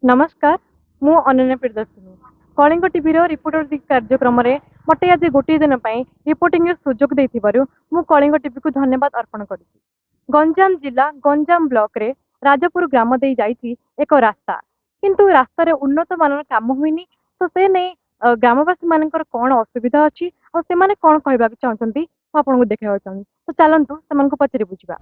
नमस्कार मु Ananya Priyadarshini Kalinga TV reporter कार्यक्रम में मते आज गोटे दिन रिपोर्टिंग सुजोग देथिबारु मु कलिंग टीवी को धन्यवाद अर्पण करुछि। गंजाम जिला गंजाम ब्लॉक रे राजपुर ग्राम दे जाइछि एक रास्ता किंतु रास्ता रे उन्नत मानर काम हुईनी। तो से नहीं ग्रामवासी मानकर कौन असुविधा अच्छी और से माने कौन कहबा चाहते आपको देखा चाहूँ। तो चलतु से पचारि बुझा।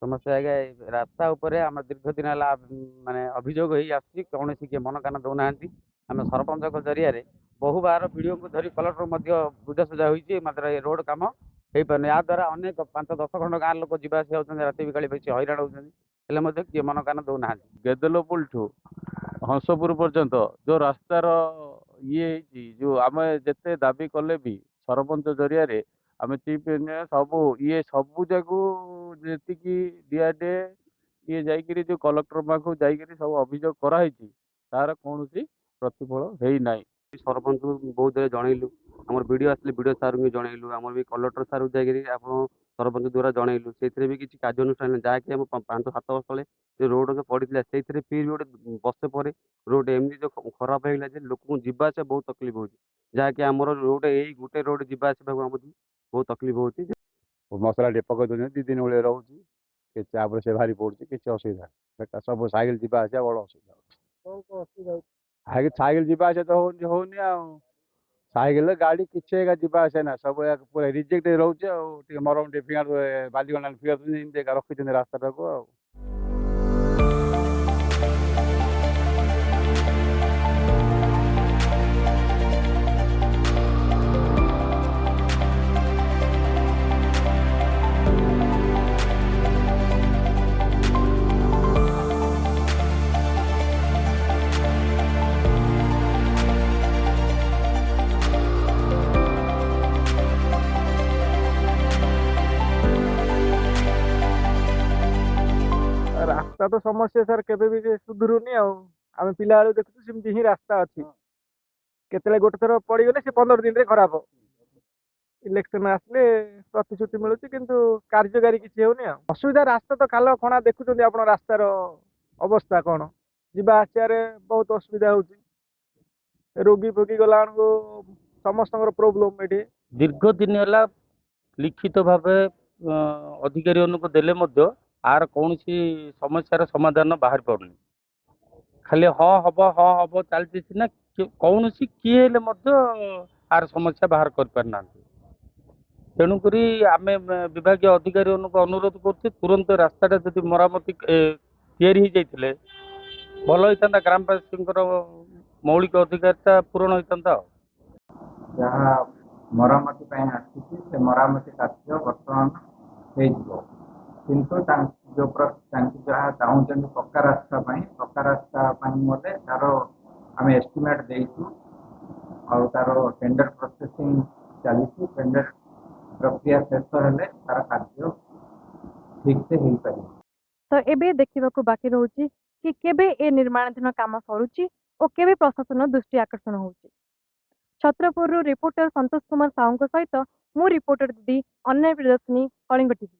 समस्या आज्ञा रास्ता उपरे आम दीर्घ दिन है माने अभियोग कौन किए मन कान दौना आम सरपंच जरिया बहु बार वीडियो को धरी कलेक्टर बुझासुझा होती मात्र ये रोड कम हो पारे या द्वारा अनेक 5-10 खंड गाँव लोक जावास राति बिकाली बेस हईराण होते किए मन कान दौना। गेदेलोपुल ठू हंसपुर पर्यंत जो रास्तार ये जो आम जिते दाबी कले भी सरपंच जरिया आम चीफ इंजीनियर सबू ये सबू जाकू जी डीआरडीए ये जाकि जो कलेक्टर पाखु जाकि सब अभियोग कराई तार कौन प्रतिफल है ना। सरपंच बहुत जगह जनइलु आम वीडियो आसले वीडियो सार को जनइलु आम भी कलेक्टर सार जाकि आप सरपंच द्वारा जनइलु से किसी कार्यानुष्ठान जहाँकि 5-7 वर्ष तले रोड जो पड़ता से फिर भी गोटे वर्षे पर रोड एमती जो खराब होगा लोक जावास बहुत तकलीफ हो जहाँकि आम रोड यही गोटे रोड जावास बहुत तकलीफ होती मसला टे पकड़ दूसरे 2 दिन भाई रोचे से भारी पड़े किसी असुविधा सब सैकेल जावा आसा बड़ असुविधा सैकेल जावा आसा तो होनी सैकेल गाड़ी किसी जावा आसा ना सब पूरा रिजेक्ट रोचे मरम टे फिंगर बालीगंडा फिंगर रखी रास्ता को। रास्ता तो समस्या सर केबे भी सुधुरुनी आम पिला बेलू देखु सेमती ही रास्ता अच्छी केतले गोटे थर पड़गले से 15 दिन रे खराब इलेक्शन आसले प्रतिश्रुति मिलूँ किंतु कार्यकारी किसी होनी असुविधा रास्ता तो खाल खणा देखुं आप रास्तार अवस्था कौन जा आसार बहुत असुविधा हो रोगी फोगी गला समस्त प्रोब्लेम ये दीर्घ दिन है लिखित भाव अधिकारी देले आर कौन समस्यार समाधान बाहर पड़नी खाली हाँ हम चलती सीना कौन किए आर समस्या बाहर कर पारना। तेणुक आम विभाग अधिकारी अनुरोध कर तुरंत रास्ता जब मरामती या भल होता ग्रामवासी मौलिक अधिकारिता पूरण होता। जहाँ मरामती आसी मरामती कार्य बर्तमान किंतु जो जहाँ चाहते पक्का रास्ता मते तार आम एस्टिमेट देचु और तार टेंडर प्रोसेसिंग चली टेंडर प्रक्रिया शेष हेले तार कार्य ठीक से हो पार। तो एबे देखा बाकी रोचे कि केबे ए निर्माणाधीन काम सरुची और केबे प्रशासन दृष्टि आकर्षण होची। छत्रपुर रिपोर्टर संतोष कुमार साहू सहित मु रिपोर्टर दीदी अन्य प्रियदर्शिनी कलिंग टीवी।